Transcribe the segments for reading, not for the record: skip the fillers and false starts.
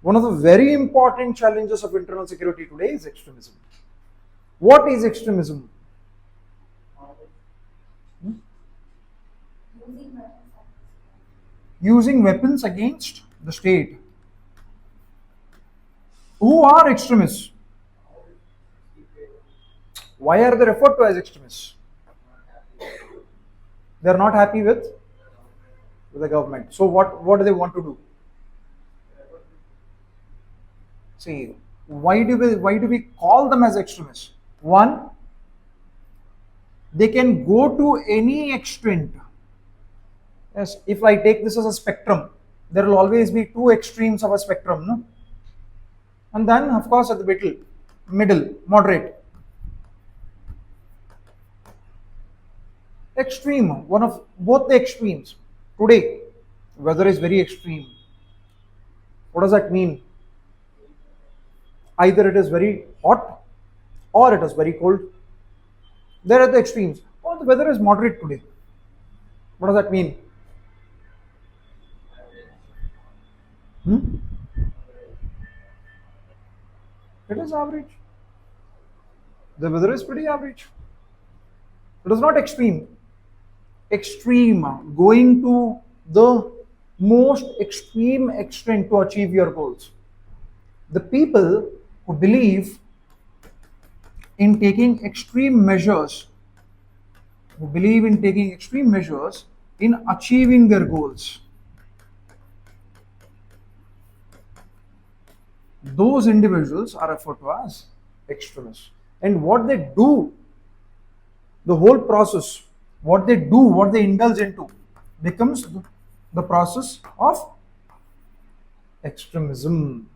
One of the very important challenges of internal security today is extremism. What is extremism? Using weapons against the state. Who are extremists? Why are they referred to as extremists? They are not happy with the government. So what do they want to do? See, why do we call them as extremists? One, they can go to any extent. Yes, if I take this as a spectrum, there will always be two extremes of a spectrum, no? And then, of course, at the middle, moderate. Extreme, one of both the extremes. Today, weather is very extreme. What does that mean? Either it is very hot or it is very cold. There are the extremes. Or the weather is moderate today. What does that mean? It is average. The weather is pretty average. It is not extreme. Extreme, going to the most extreme extent to achieve your goals. The people who believe in taking extreme measures, in achieving their goals, those individuals are referred to as extremists. And what they do, the whole process, what they indulge into, becomes the process of extremism.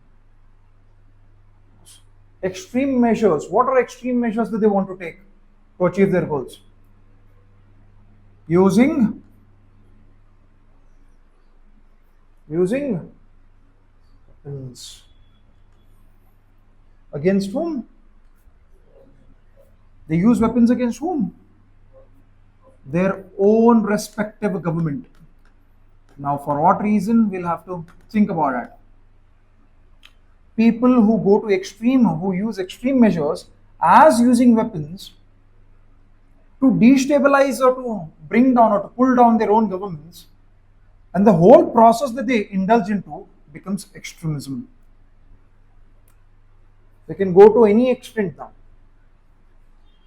Extreme measures. What are extreme measures that they want to take to achieve their goals? Using weapons. Against whom? They use weapons against whom? Their own respective government. Now, for what reason? We'll have to think about it. People who go to extreme, who use extreme measures as using weapons to destabilize or to bring down or to pull down their own governments, and the whole process that they indulge into becomes extremism. They can go to any extent now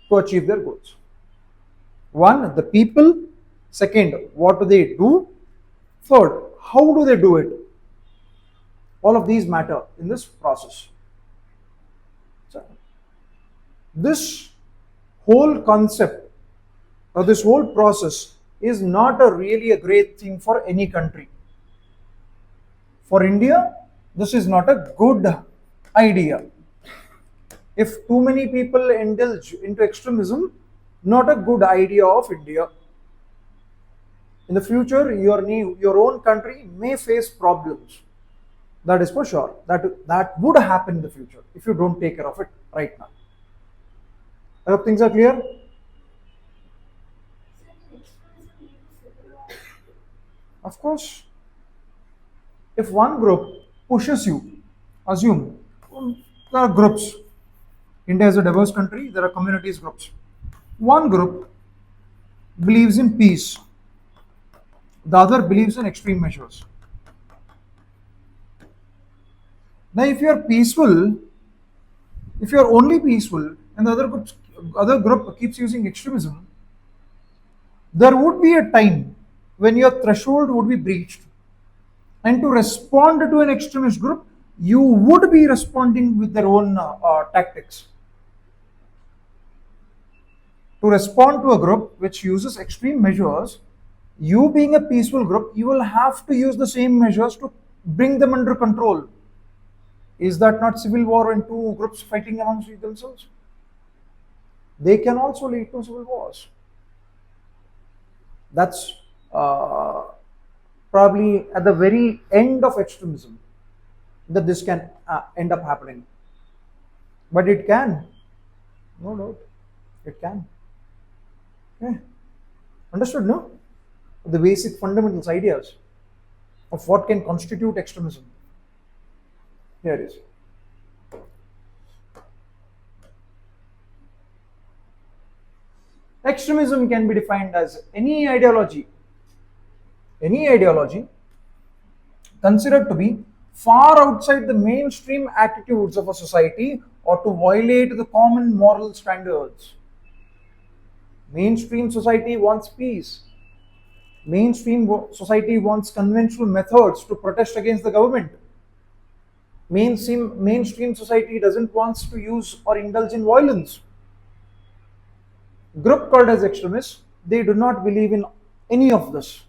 to achieve their goals. One, the people. Second, what do they do? Third, how do they do it? All of these matter in this process. So, this whole concept or this whole process is not really a great thing for any country. For India, this is not a good idea. If too many people indulge into extremism, not a good idea of India. In the future, your own country may face problems. That is for sure. That would happen in the future if you don't take care of it right now. I hope things are clear. Of course, if one group pushes you, assume there are groups. India is a diverse country, there are communities, groups. One group believes in peace, the other believes in extreme measures. Now, if you are peaceful, if you are only peaceful and the other group keeps using extremism, there would be a time when your threshold would be breached. And to respond to an extremist group, you would be responding with their own tactics. To respond to a group which uses extreme measures, you being a peaceful group, you will have to use the same measures to bring them under control. Is that not civil war when two groups fighting amongst themselves? They can also lead to civil wars. That's probably at the very end of extremism that this can end up happening. But it can, no doubt, it can. Okay. Understood, no? The basic fundamentals, ideas of what can constitute extremism. Here is. Extremism can be defined as any ideology considered to be far outside the mainstream attitudes of a society or to violate the common moral standards. Mainstream society wants peace. Society wants conventional methods to protest against the government. Mainstream society doesn't want to use or indulge in violence. Group called as extremists, they do not believe in any of this.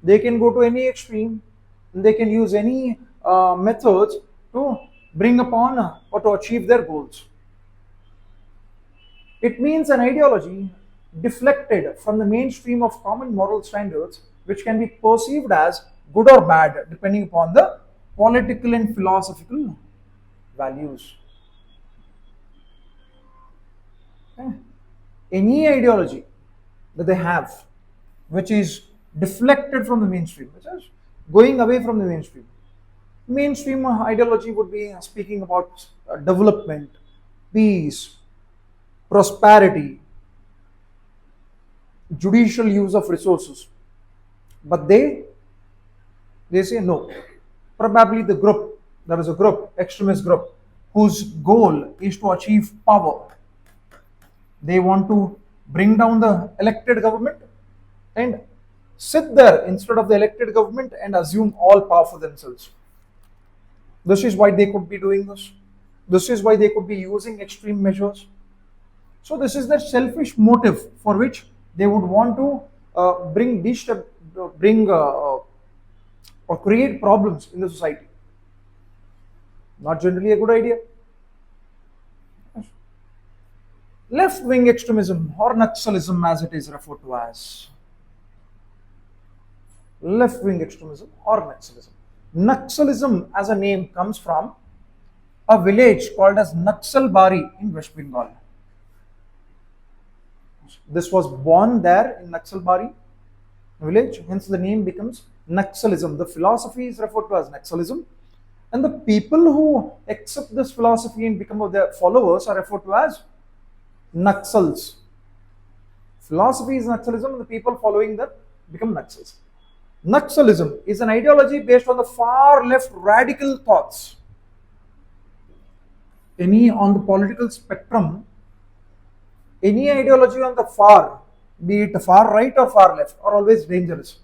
They can go to any extreme, and they can use any methods to bring upon or to achieve their goals. It means an ideology deflected from the mainstream of common moral standards, which can be perceived as good or bad depending upon the political and philosophical values. Okay. Any ideology that they have which is deflected from the mainstream, which is going away from the mainstream. Mainstream ideology would be speaking about development, peace, prosperity, judicial use of resources. But they say no. Probably there is a group, extremist group, whose goal is to achieve power. They want to bring down the elected government and sit there instead of the elected government and assume all power for themselves. This is why they could be doing this. This is why they could be using extreme measures. So this is their selfish motive for which they would want to bring or create problems in the society. Not generally a good idea. Left-wing extremism or Naxalism, as it is referred to as. Left-wing extremism or Naxalism. Naxalism as a name comes from a village called as Naxalbari in West Bengal. This was born there in Naxalbari village, hence the name becomes Naxalism. The philosophy is referred to as Naxalism, and the people who accept this philosophy and become their followers are referred to as Naxals. Philosophy is Naxalism, and the people following that become Naxals. Naxalism is an ideology based on the far left radical thoughts. Any on the political spectrum, any ideology on the far, be it far right or far left, are always dangerous.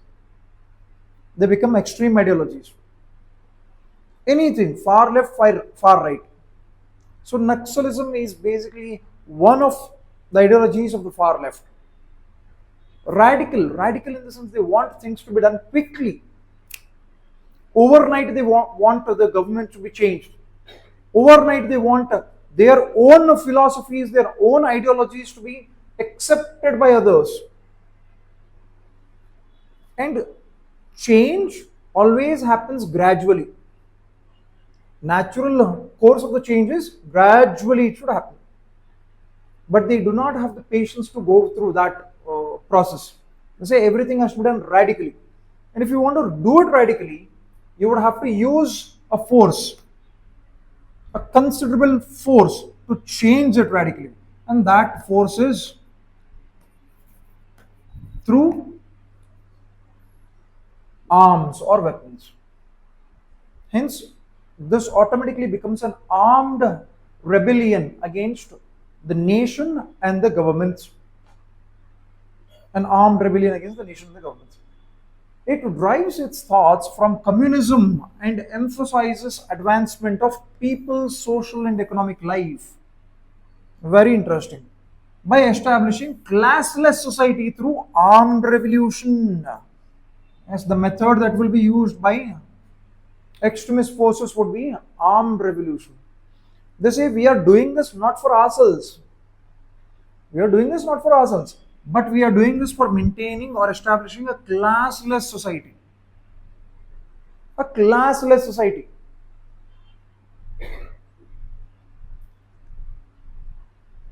They become extreme ideologies. Anything far left, far right. So Naxalism is basically one of the ideologies of the far left. Radical in the sense they want things to be done quickly. Overnight they want the government to be changed. Overnight they want their own philosophies, their own ideologies to be accepted by others. And change always happens gradually. Natural course of the change is gradually it should happen. But they do not have the patience to go through that process. They say everything has to be done radically. And if you want to do it radically, you would have to use a force, a considerable force to change it radically. And that force is through arms or weapons. Hence, this automatically becomes an armed rebellion against the nation and the governments. An armed rebellion against the nation and the governments. It drives its thoughts from communism and emphasizes advancement of people's social and economic life. Very interesting. By establishing classless society through armed revolution. As the method that will be used by extremist forces would be armed revolution. They say we are doing this not for ourselves. We are doing this not for ourselves, but we are doing this for maintaining or establishing a classless society. A classless society.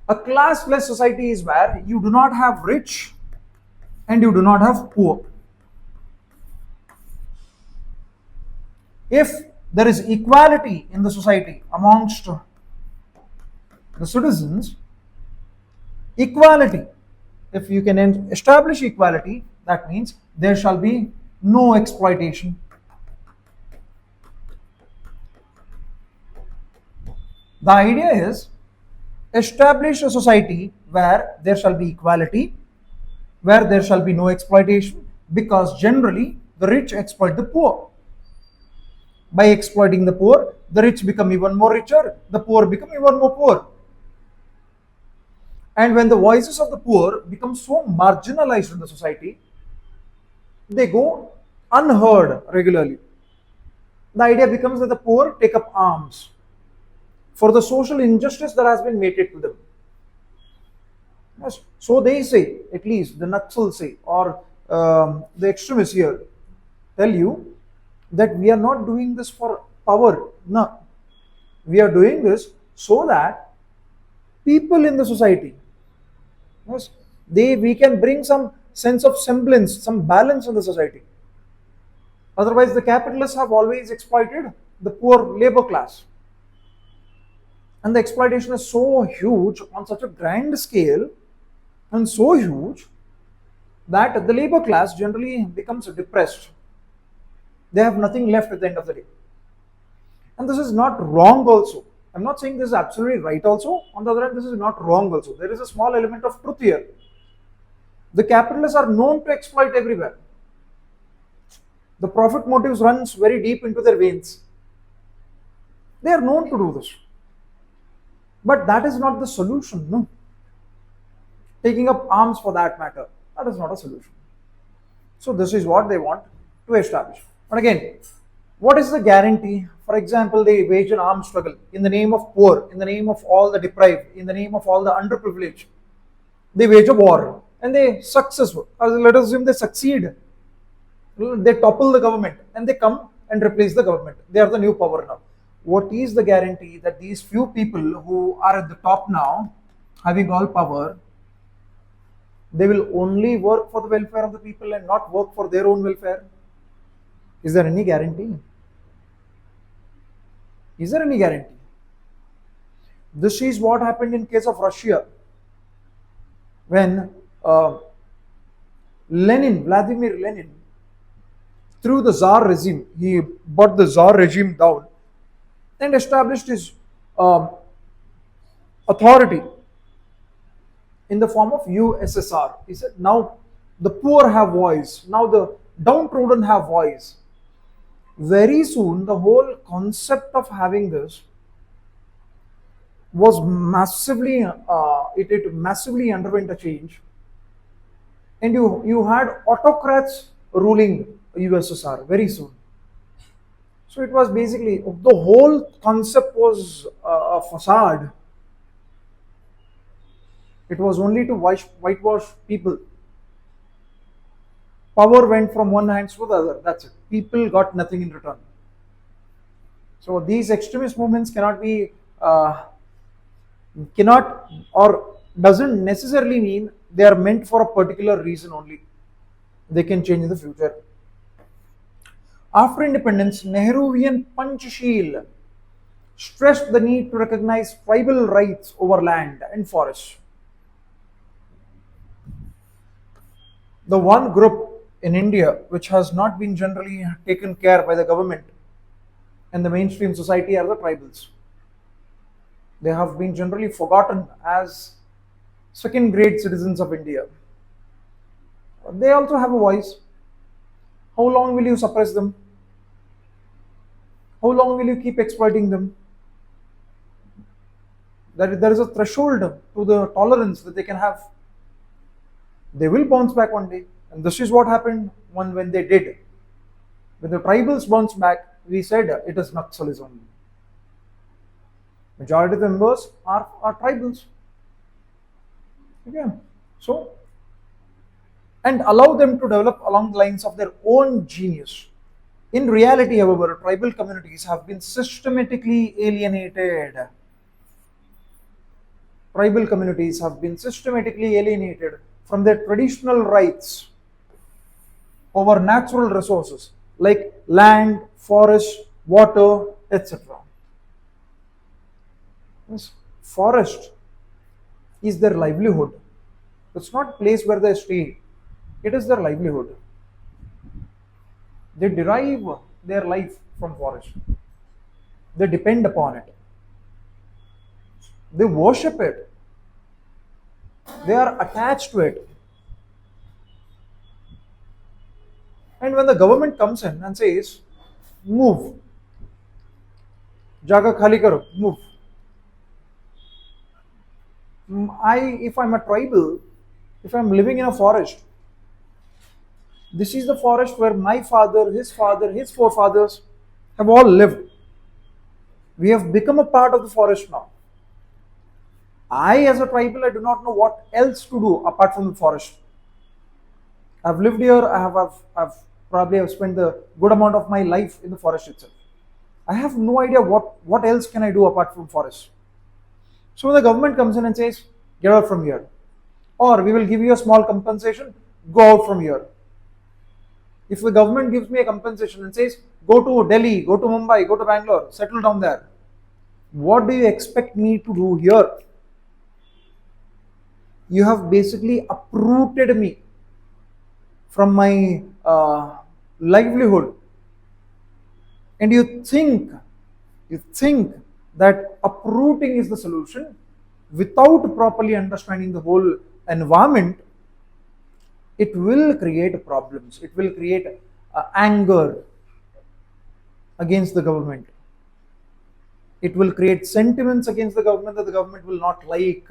A classless society is where you do not have rich and you do not have poor. If there is equality in the society amongst the citizens, equality, if you can establish equality, that means there shall be no exploitation. The idea is establish a society where there shall be equality, where there shall be no exploitation, because generally the rich exploit the poor. By exploiting the poor, the rich become even more richer, the poor become even more poor. And when the voices of the poor become so marginalized in the society, they go unheard regularly. The idea becomes that the poor take up arms for the social injustice that has been meted to them. Yes. So they say, at least the Naxals say, or the extremists here tell you that we are not doing this for power. No. We are doing this so that people in the society, yes, we can bring some sense of semblance, some balance in the society. Otherwise, the capitalists have always exploited the poor labor class. And the exploitation is so huge on such a grand scale and so huge that the labor class generally becomes depressed. They have nothing left at the end of the day. And this is not wrong also. I'm not saying this is absolutely right also. On the other hand, this is not wrong also. There is a small element of truth here. The capitalists are known to exploit everywhere. The profit motives runs very deep into their veins. They are known to do this. But that is not the solution, no. Taking up arms for that matter, that is not a solution. So this is what they want to establish. But again, what is the guarantee? For example, they wage an armed struggle in the name of poor, in the name of all the deprived, in the name of all the underprivileged. They wage a war and they successful. Let us assume they succeed. They topple the government and they come and replace the government. They are the new power now. What is the guarantee that these few people who are at the top now, having all power, they will only work for the welfare of the people and not work for their own welfare? Is there any guarantee? Is there any guarantee? This is what happened in case of Russia when Vladimir Lenin, through the Tsar regime, he brought the Tsar regime down and established his authority in the form of USSR. He said, now the poor have voice, now the downtrodden have voice. Very soon, the whole concept of having this was massively, it massively underwent a change. And you had autocrats ruling USSR very soon. So it was basically, the whole concept was a facade. It was only to whitewash people. Power went from one hand to the other. That's it. People got nothing in return. So these extremist movements cannot be, or doesn't necessarily mean they are meant for a particular reason only. They can change in the future. After independence, Nehruvian Panchsheel stressed the need to recognize tribal rights over land and forests. The one group in India which has not been generally taken care by the government and the mainstream society are the tribals. They have been generally forgotten as second-grade citizens of India. They also have a voice. How long will you suppress them? How long will you keep exploiting them? There is a threshold to the tolerance that they can have. They will bounce back one day. And this is what happened when they did. When the tribals bounced back, we said it is Naxalism. Majority of the members are tribals. Okay. So, and allow them to develop along the lines of their own genius. In reality, however, tribal communities have been systematically alienated. Tribal communities have been systematically alienated from their traditional rights over natural resources like land, forest, water, etc. Yes, forest is their livelihood. It's not place where they stay. It is their livelihood. They derive their life from forest. They depend upon it. They worship it. They are attached to it. And when the government comes in and says, move, jaga khali karo, move. If I'm a tribal, if I'm living in a forest, this is the forest where my father, his forefathers have all lived. We have become a part of the forest now. I, as a tribal, I do not know what else to do apart from the forest. I've lived here. I've probably have spent the good amount of my life in the forest itself. I have no idea what else can I do apart from forest. So when the government comes in and says, get out from here, or we will give you a small compensation, go out from here. If the government gives me a compensation and says, go to Delhi, go to Mumbai, go to Bangalore, settle down there, what do you expect me to do here? You have basically uprooted me from my livelihood, and you think that uprooting is the solution without properly understanding the whole environment. It will create problems. It will create anger against the government. It will create sentiments against the government that the government will not like.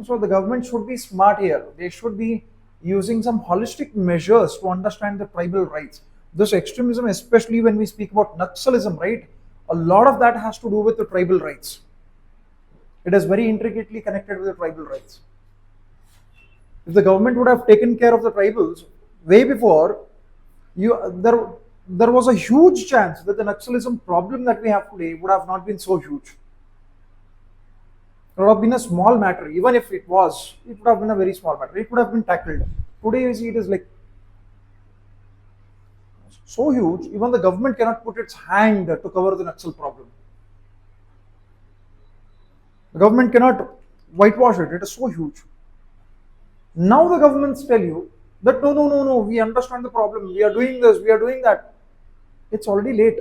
So the government should be smart here. They should be using some holistic measures to understand the tribal rights. This extremism, especially when we speak about Naxalism, right? A lot of that has to do with the tribal rights. It is very intricately connected with the tribal rights. If the government would have taken care of the tribals way before, there was a huge chance that the Naxalism problem that we have today would have not been so huge. It would have been a small matter. Even if it was, it would have been a very small matter. It would have been tackled. Today you see it is like so huge, even the government cannot put its hand to cover the Naxal problem. The government cannot whitewash it. It is so huge. Now the governments tell you that no, we understand the problem. We are doing this, we are doing that. It's already late.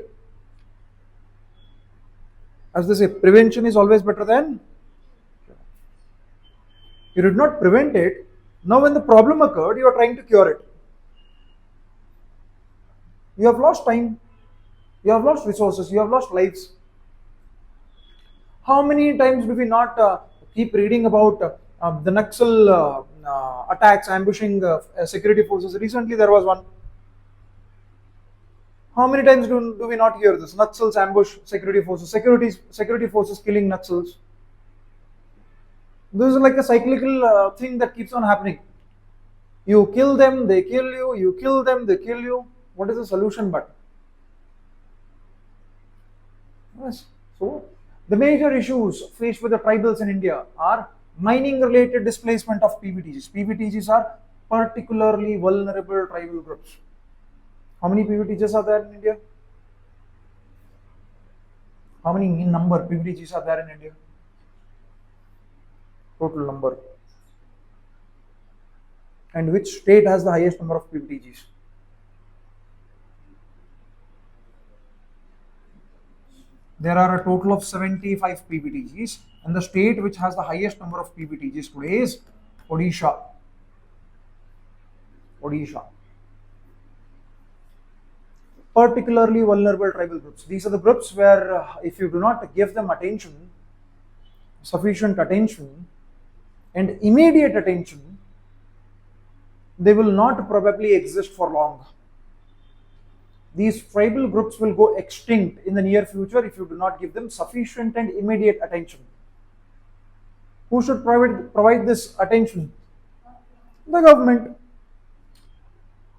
As they say, prevention is always better than. You did not prevent it. Now when the problem occurred, you are trying to cure it. You have lost time. You have lost resources. You have lost lives. How many times do we not keep reading about the Naxal attacks, ambushing security forces? Recently there was one. How many times do we not hear this? Naxals ambush security forces, security forces killing Naxals. This is like a cyclical thing that keeps on happening. You kill them, they kill you. You kill them, they kill you. What is the solution but? Yes. So, the major issues faced with the tribals in India are mining related displacement of PVTGs. PVTGs are particularly vulnerable tribal groups. How many PVTGs are there in India? How many in number PVTGs are there in India? Total number. And which state has the highest number of PVTGs? There are a total of 75 PVTGs, and the state which has the highest number of PVTGs today is Odisha. Odisha. Particularly vulnerable tribal groups. These are the groups where if you do not give them attention, sufficient attention, and immediate attention, they will not probably exist for long. These tribal groups will go extinct in the near future if you do not give them sufficient and immediate attention. Who should provide this attention? The government.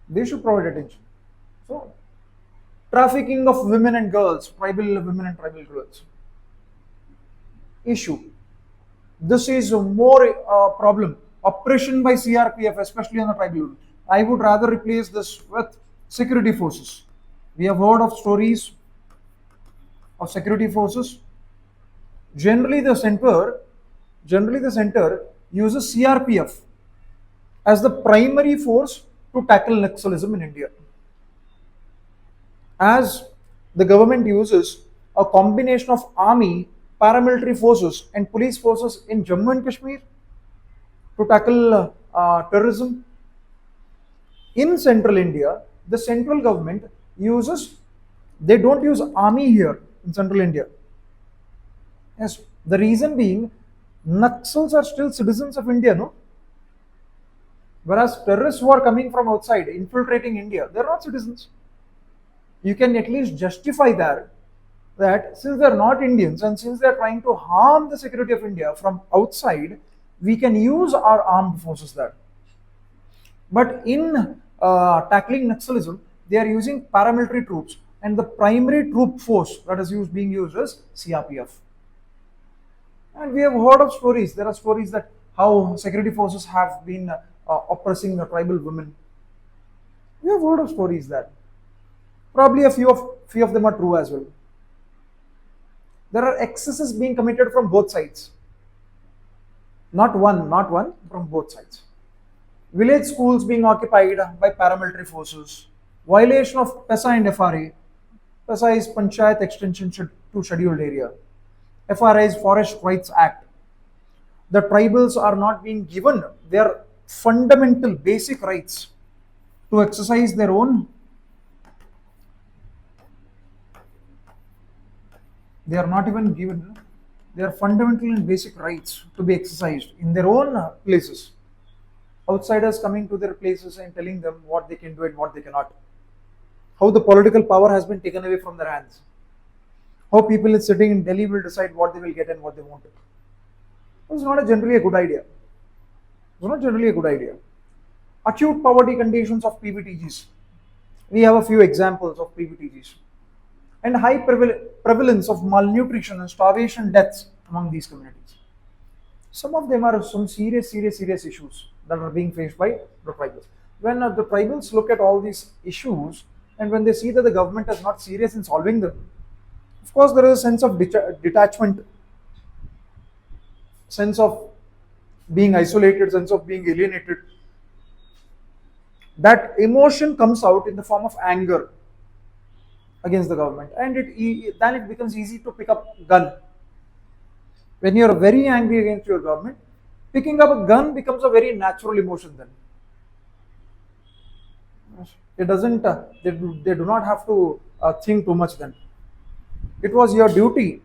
They should provide attention. So, trafficking of women and girls, tribal women and tribal girls. Issue. This is more problem. Oppression by CRPF, especially on the tribal. I would rather replace this with security forces. We have heard of stories of security forces. Generally, the center uses CRPF as the primary force to tackle Naxalism in India. As the government uses a combination of army, paramilitary forces, and police forces in Jammu and Kashmir to tackle terrorism. In central India, the central government uses, they don't use army here in central India. Yes, the reason being, Naxals are still citizens of India, no? Whereas terrorists who are coming from outside, infiltrating India, they're not citizens. You can at least justify that since they're not Indians and since they're trying to harm the security of India from outside, we can use our armed forces there. But in tackling Naxalism, they are using paramilitary troops, and the primary troop force that is being used is CRPF. And we have heard of stories. There are stories that how security forces have been oppressing the tribal women. We have heard of stories that probably a few of them are true as well. There are excesses being committed from both sides. Not one, from both sides. Village schools being occupied by paramilitary forces, violation of PESA and FRA. PESA is Panchayat Extension to Scheduled Area. FRA is Forest Rights Act. The tribals are not being given their fundamental basic rights to exercise their own. They are not even given their fundamental and basic rights to be exercised in their own places. Outsiders coming to their places and telling them what they can do and what they cannot. How the political power has been taken away from their hands. How people sitting in Delhi will decide what they will get and what they won't. It's not generally a good idea. It's not generally a good idea. Acute poverty conditions of PVTGs. We have a few examples of PVTGs. And high prevalence of malnutrition and starvation deaths among these communities. Some of them are some serious issues that are being faced by the tribals. When the tribals look at all these issues and when they see that the government is not serious in solving them, of course there is a sense of detachment, sense of being isolated, sense of being alienated. That emotion comes out in the form of anger against the government, and then it becomes easy to pick up a gun. When you are very angry against your government, picking up a gun becomes a very natural emotion then. It doesn't, they do not have to think too much then. It was your duty